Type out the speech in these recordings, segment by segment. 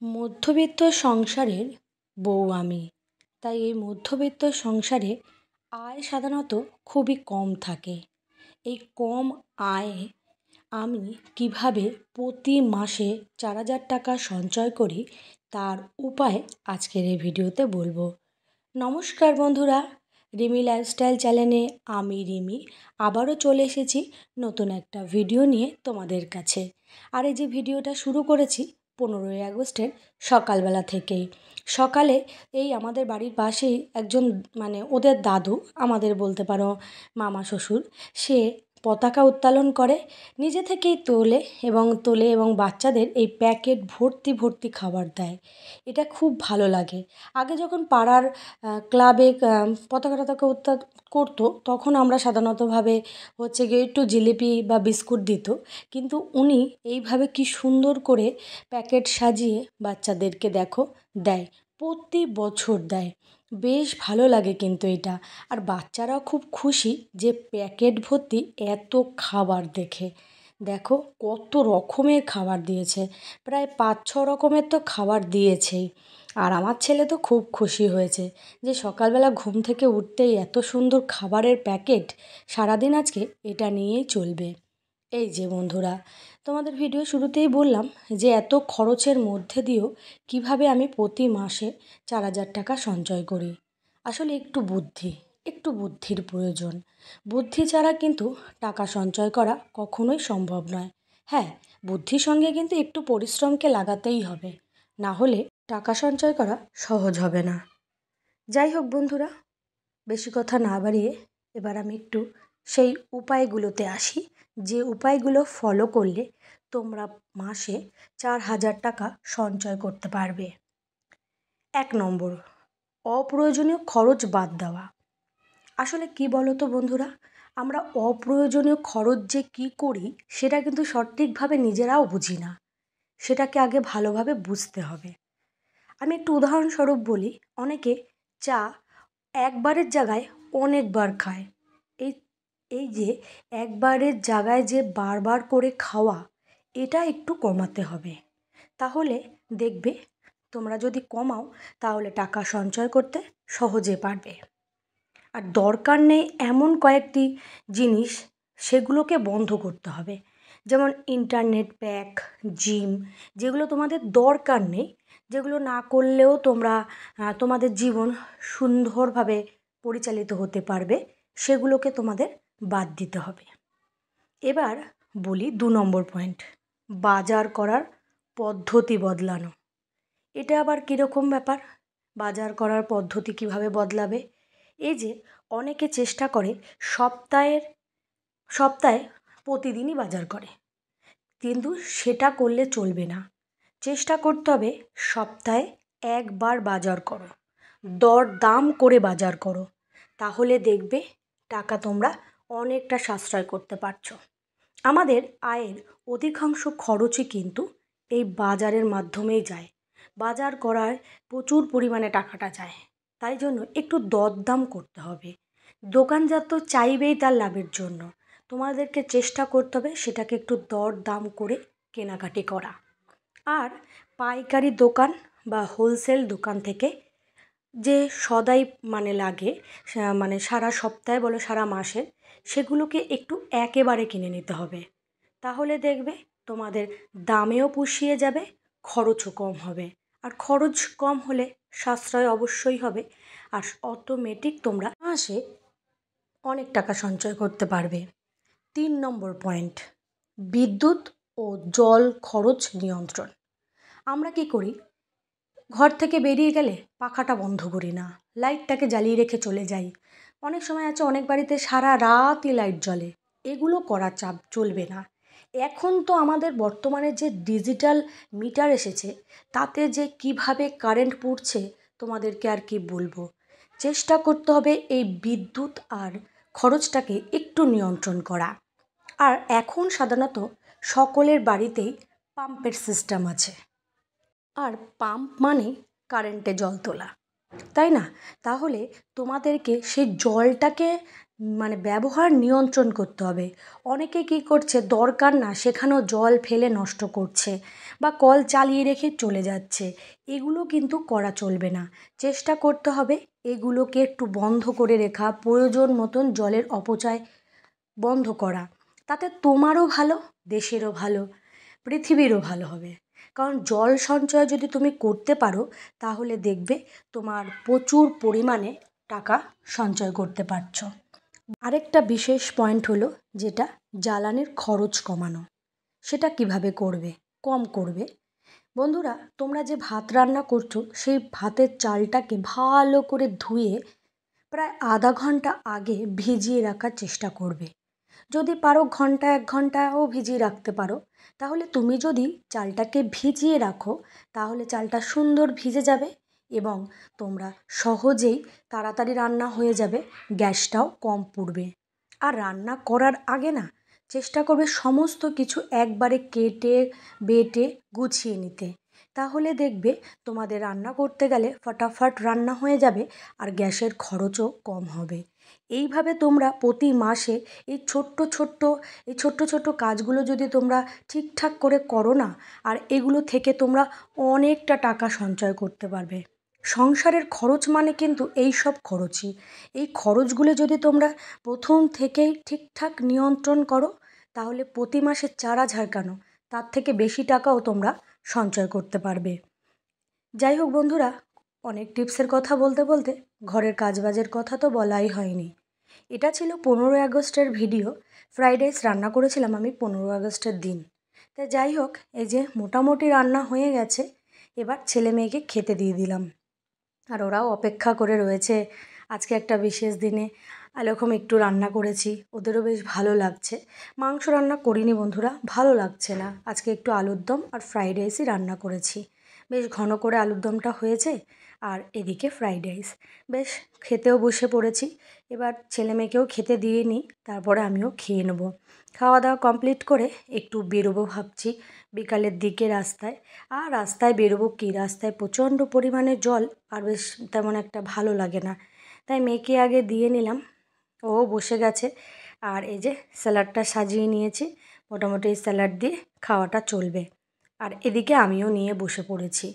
মধ্যবিত্ত সংসারের বউ আমি। তাই এই মধ্যবিত্ত সংসারে আয় সাধারণত খুবই কম থাকে। এই কম আয়ে আমি কিভাবে প্রতি মাসে 4,000 টাকা সঞ্চয় করি তার উপায় আজকের এই ভিডিওতে বলবো। নমস্কার বন্ধুরা, রিমি লাইফস্টাইল চ্যানেলে আমি রিমি আবারও চলে এসেছি নতুন একটা ভিডিও নিয়ে তোমাদের কাছে। আর এই যে ভিডিওটা শুরু করেছি 15ই আগস্টের সকালবেলা থেকেই। সকালে এই আমাদের বাড়ির পাশেই একজন ওদের দাদু, আমাদের বলতে পারো মামা শ্বশুর, সে পতাকা উত্তোলন করে, নিজে থেকেই তোলে এবং বাচ্চাদের এই প্যাকেট ভর্তি ভর্তি খাবার দেয়। এটা খুব ভালো লাগে। আগে যখন পাড়ার ক্লাবে পতাকা টতাকা করতো তখন আমরা সাধারণতভাবে একটু জিলিপি বা বিস্কুট দিত, কিন্তু উনি এইভাবে কি সুন্দর করে প্যাকেট সাজিয়ে বাচ্চাদেরকে দেয়, প্রতি বছর দেয়। বেশ ভালো লাগে কিন্তু এটা। আর বাচ্চারাও খুব খুশি যে প্যাকেট ভর্তি এত খাবার দেখে। দেখো কত রকমের খাবার দিয়েছে, প্রায় 5-6 রকমের তো খাবার দিয়েছেই। আর আমার ছেলে তো খুব খুশি হয়েছে যে সকালবেলা ঘুম থেকে উঠতেই এত সুন্দর খাবারের প্যাকেট, সারাদিন আজকে এটা নিয়েই চলবে। এই যে বন্ধুরা, তোমাদের ভিডিও শুরুতেই বললাম যে এত খরচের মধ্যে দিয়েও কিভাবে আমি প্রতি মাসে 4,000 টাকা সঞ্চয় করি। আসলে একটু বুদ্ধির প্রয়োজন। বুদ্ধি ছাড়া কিন্তু টাকা সঞ্চয় করা কখনোই সম্ভব নয়। হ্যাঁ, বুদ্ধির সঙ্গে কিন্তু একটু পরিশ্রমকে লাগাতেই হবে, না হলে টাকা সঞ্চয় করা সহজ হবে না। যাই হোক বন্ধুরা, বেশি কথা না বাড়িয়ে এবার আমি একটু সেই উপায়গুলোতে আসি, যে উপায়গুলো ফলো করলে তোমরা মাসে 4,000 টাকা সঞ্চয় করতে পারবে। 1 নম্বর, অপ্রয়োজনীয় খরচ বাদ দেওয়া। আসলে কি বলো তো বন্ধুরা, আমরা অপ্রয়োজনীয় খরচ যে কী করি সেটা কিন্তু সঠিকভাবে নিজেরাও বুঝি না। সেটাকে আগে ভালোভাবে বুঝতে হবে। আমি একটু উদাহরণস্বরূপ বলি, অনেকে চা একবারের জায়গায় অনেকবার খায়। এই এই যে একবারের জায়গায় যে বারবার করে খাওয়া, এটা একটু কমাতে হবে। তাহলে দেখবে তোমরা যদি কমাও তাহলে টাকা সঞ্চয় করতে সহজে পারবে। আর দরকার নেই এমন কয়েকটি জিনিস, সেগুলোকে বন্ধ করতে হবে। যেমন ইন্টারনেট প্যাক, জিম, যেগুলো তোমাদের দরকার নেই, যেগুলো না করলেও তোমরা তোমাদের জীবন সুন্দরভাবে পরিচালিত হতে পারবে, সেগুলোকে তোমাদের বাদ দিতে হবে। এবার বলি 2 নম্বর পয়েন্ট, বাজার করার পদ্ধতি বদলানো। এটা আবার কীরকম ব্যাপার? বাজার করার পদ্ধতি কিভাবে বদলাবে? এই যে অনেকে চেষ্টা করে সপ্তাহে প্রতিদিনই বাজার করে, কিন্তু সেটা করলে চলবে না। চেষ্টা করতে হবে সপ্তাহে একবার বাজার করো, দরদাম করে বাজার করো, তাহলে দেখবে টাকা তোমরা অনেকটা সাশ্রয় করতে পারছো। আমাদের আয়ের অধিকাংশ খরচই কিন্তু এই বাজারের মাধ্যমেই যায়। বাজার করায় প্রচুর পরিমাণে টাকাটা যায়, তাই জন্য একটু দরদাম করতে হবে। দোকানদার তো চাইবেই তার লাভের জন্য, তোমাদেরকে চেষ্টা করতে হবে সেটাকে একটু দরদাম করে কেনাকাটি করা। আর পাইকারি দোকান বা হোলসেল দোকান থেকে যে সদাই লাগে, সারা সপ্তাহে বলো সারা মাসের, সেগুলোকে একটু একেবারে কিনে নিতে হবে। তাহলে দেখবে তোমাদের দামেও পুষিয়ে যাবে, খরচও কম হবে। আর খরচ কম হলে সাশ্রয় অবশ্যই হবে, আর অটোমেটিক তোমরা মাসে অনেক টাকা সঞ্চয় করতে পারবে। 3 নম্বর পয়েন্ট, বিদ্যুৎ ও জল খরচ নিয়ন্ত্রণ। আমরা কি করি, ঘর থেকে বেরিয়ে গেলে পাখাটা বন্ধ করি না, লাইটটাকে জ্বালিয়ে রেখে চলে যাই। অনেক সময় আছে অনেক বাড়িতে সারা রাতই লাইট জ্বলে। এগুলো করা চলবে না। এখন তো আমাদের বর্তমানে যে ডিজিটাল মিটার এসেছে, তাতে যে কিভাবে কারেন্ট পুড়ছে তোমাদেরকে আর কি বলবো। চেষ্টা করতে হবে এই বিদ্যুৎ আর খরচটাকে একটু নিয়ন্ত্রণ করা। আর এখন সাধারণত সকলের বাড়িতেই পাম্পের সিস্টেম আছে। আর পাম্প মানে কারেন্টে জল তোলা, তাই না? তাহলে তোমাদেরকে সেই জলটাকে মানে ব্যবহার নিয়ন্ত্রণ করতে হবে। অনেকে কী করছে, দরকার না সেখানেও জল ফেলে নষ্ট করছে বা কল চালিয়ে রেখে চলে যাচ্ছে। এগুলো কিন্তু করা চলবে না। চেষ্টা করতে হবে এগুলোকে একটু বন্ধ করে রাখা, প্রয়োজন মতন জলের অপচয় বন্ধ করা। তাতে তোমারও ভালো, দেশেরও ভালো, পৃথিবীরও ভালো হবে। কারণ জল সঞ্চয় যদি তুমি করতে পারো তাহলে দেখবে তোমার প্রচুর পরিমাণে টাকা সঞ্চয় করতে পারছো। আরেকটা বিশেষ পয়েন্ট হলো যেটা জ্বালানির খরচ কমানো। সেটা কিভাবে করবে? কম করবে। বন্ধুরা, তোমরা যে ভাত রান্না করছো সেই ভাতের চালটাকে ভালো করে ধুয়ে প্রায় আধা ঘন্টা আগে ভিজিয়ে রাখার চেষ্টা করবে। যদি পারো ঘন্টা 1 ঘন্টাও ভিজিয়ে রাখতে পারো। তাহলে তুমি যদি চালটাকে ভিজিয়ে রাখো তাহলে চালটা সুন্দর ভিজে যাবে এবং তোমরা সহজেই তাড়াতাড়ি রান্না হয়ে যাবে, গ্যাসটাও কম পুড়বে। আর রান্না করার আগে না চেষ্টা করবে সমস্ত কিছু একবারে কেটে বেটে গুছিয়ে নিতে। তাহলে দেখবে তোমাদের রান্না করতে গেলে ফটাফট রান্না হয়ে যাবে আর গ্যাসের খরচও কম হবে। এইভাবে তোমরা প্রতি মাসে এই ছোট্ট ছোট্ট কাজগুলো যদি তোমরা ঠিকঠাক করে করো না, আর এগুলো থেকে তোমরা অনেকটা টাকা সঞ্চয় করতে পারবে। সংসারের খরচ মানে কিন্তু এই সব খরচই। এই খরচগুলো যদি তোমরা প্রথম থেকেই ঠিকঠাক নিয়ন্ত্রণ করো তাহলে প্রতি মাসে 4,000 কেন, তার থেকে বেশি টাকাও তোমরা সঞ্চয় করতে পারবে। যাই হোক বন্ধুরা, অনেক টিপসের কথা বলতে বলতে ঘরের কাজবাজের কথা তো বলাই হয়নি। এটা ছিল 15ই আগস্টের ভিডিও। ফ্রাইড রাইস রান্না করেছিলাম আমি 15 আগস্টের দিন। তা যাই হোক, এই যে মোটামুটি রান্না হয়ে গেছে। এবার ছেলে মেয়েকে খেতে দিয়ে দিলাম আর ওরাও অপেক্ষা করে রয়েছে। আজকে একটা বিশেষ দিনে এরকম একটু রান্না করেছি, ওদেরও বেশ ভালো লাগছে। মাংস রান্না করিনি বন্ধুরা, ভালো লাগছে না। আজকে একটু আলুর দম আর ফ্রাইড রাইসই রান্না করেছি। বেশ ঘন করে আলুর দমটা হয়েছে আর এদিকে ফ্রাইড রাইস। বেশ খেতেও বসে পড়েছি। এবার ছেলে মেয়েকেও খেতে দিয়ে নিই, তারপরে আমিও খেয়ে নেবো। খাওয়া দাওয়া কমপ্লিট করে একটু বেরোবো ভাবছি বিকালের দিকে রাস্তায়। আর রাস্তায় বেরোবো কি, রাস্তায় প্রচণ্ড পরিমাণে জল আর বেশ তেমন একটা ভালো লাগে না। তাই মেয়েকে আগে দিয়ে নিলাম, ও বসে গেছে। আর এই যে স্যালাডটা সাজিয়ে নিয়েছি, মোটামুটি এই স্যালাড দিয়ে খাওয়াটা চলবে। আর এদিকে আমিও নিয়ে বসে পড়েছি।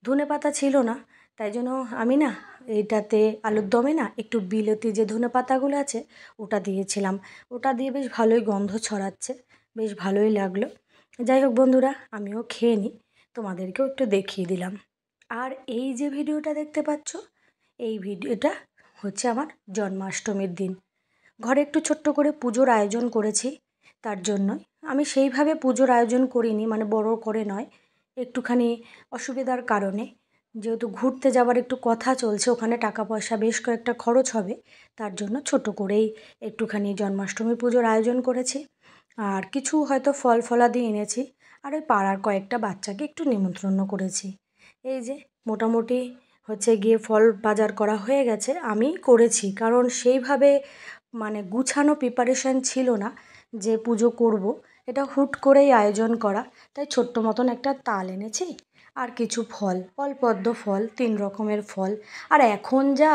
ধনেপাতা ছিল না, তাই জন্য আমি না এইটাতে আলুর দমে না একটু বিলেতি যে ধনেপাতাগুলো আছে ওটা দিয়েছিলাম। ওটা দিয়ে বেশ ভালোই গন্ধ ছড়াচ্ছে, বেশ ভালোই লাগলো। যাই হোক বন্ধুরা, আমিও খেয়ে নিই, তোমাদেরকেও একটু দেখিয়ে দিলাম। আর এই যে ভিডিওটা দেখতে পাচ্ছ, এই ভিডিওটা হচ্ছে আমার জন্মাষ্টমীর দিন। ঘরে একটু ছোট্ট করে পুজোর আয়োজন করেছি। তার জন্যই আমি সেইভাবে পুজোর আয়োজন করিনি, মানে বড় করে নয়, একটুখানি অসুবিধার কারণে। যেহেতু ঘুরতে যাওয়ার একটু কথা চলছে, ওখানে টাকা পয়সা বেশ কয়েকটা খরচ হবে, তার জন্য ছোট করেই একটুখানি জন্মাষ্টমী পুজোর আয়োজন করেছি। আর কিছু হয়তো ফল ফলাদি এনেছি, আর ওই পাড়ার কয়েকটা বাচ্চাকে একটু নিমন্ত্রণ করেছি। এই যে মোটামুটি হচ্ছে গিয়ে ফল বাজার করা হয়ে গেছে, আমিই করেছি। কারণ সেইভাবে মানে গুছানো প্রিপারেশান ছিল না যে পুজো করব, এটা হুট করেই আয়োজন করা। তাই ছোট্ট মতন একটা তাল এনেছি আর কিছু ফল, অল্প অল্প ফল, 3 রকমের ফল। আর এখন যা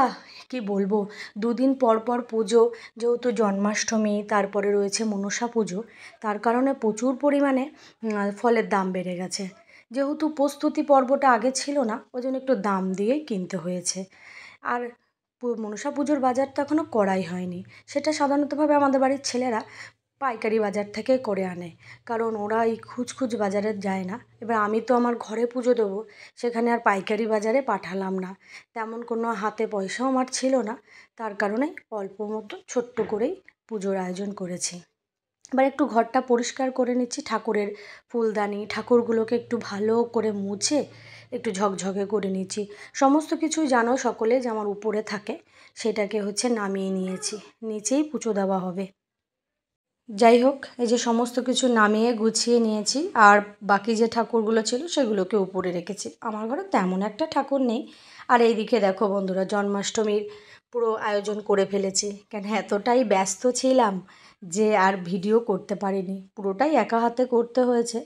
কি বলবো, 2 দিন পর পর পুজো, যেহেতু জন্মাষ্টমী, তারপরে রয়েছে মনসা পুজো, তার কারণে প্রচুর পরিমাণে ফলের দাম বেড়ে গেছে। যেহেতু প্রস্তুতি পর্বটা আগে ছিল না, ওই জন্য একটু দাম দিয়েই কিনতে হয়েছে। আর মনসা পুজোর বাজার তো এখনও করাই হয়নি। সেটা সাধারণতভাবে আমাদের বাড়ির ছেলেরা পাইকারি বাজার থেকে করে আনে, কারণ ওরা এই খুচখুচ বাজারে যায় না। এবার আমি তো আমার ঘরে পুজো দেবো, সেখানে আর পাইকারি বাজারে পাঠালাম না। তেমন কোনো হাতে পয়সাও আমার ছিল না, তার কারণে অল্প মতো ছোট্ট করেই পুজোর আয়োজন করেছি। এবার একটু ঘরটা পরিষ্কার করে নিচ্ছি, ঠাকুরের ফুলদানি ঠাকুরগুলোকে একটু ভালো করে মুছে একটু ঝকঝকে করে নিচ্ছি। সমস্ত কিছুই জানো সকলে যে আমার উপরে থাকে, সেটাকে হচ্ছে নামিয়ে নিয়েছি, নিচেই পুজো দেওয়া হবে। যাই হোক, এই যে সমস্ত কিছু নামিয়ে গুছিয়ে নিয়েছি, আর বাকি যে ঠাকুরগুলো ছিল সেগুলোকে উপরে রেখেছি। আমার ঘরে তেমন একটা ঠাকুর নেই। আর এইদিকে দেখো বন্ধুরা, জন্মাষ্টমীর পুরো আয়োজন করে ফেলেছি। কেন এতটাই ব্যস্ত ছিলাম যে আর ভিডিও করতে পারিনি, পুরোটাই একা হাতে করতে হয়েছে।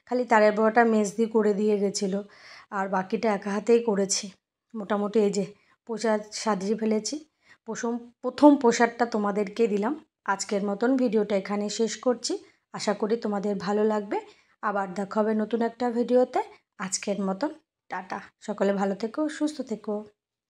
খালি তারের বড়াটা মেজদি করে দিয়ে গেছিলো, আর বাকিটা একা হাতেই করেছি। মোটামুটি এই যে প্রসাদ সাজিয়ে ফেলেছি, প্রথম প্রসাদটা তোমাদেরকে দিলাম। আজকের মতন ভিডিওটা এখানে শেষ করছি। আশা করি তোমাদের ভালো লাগবে। আবার দেখা হবে নতুন একটা ভিডিওতে। আজকের মতন টাটা। সকলে ভালো থেকো, সুস্থ থেকো।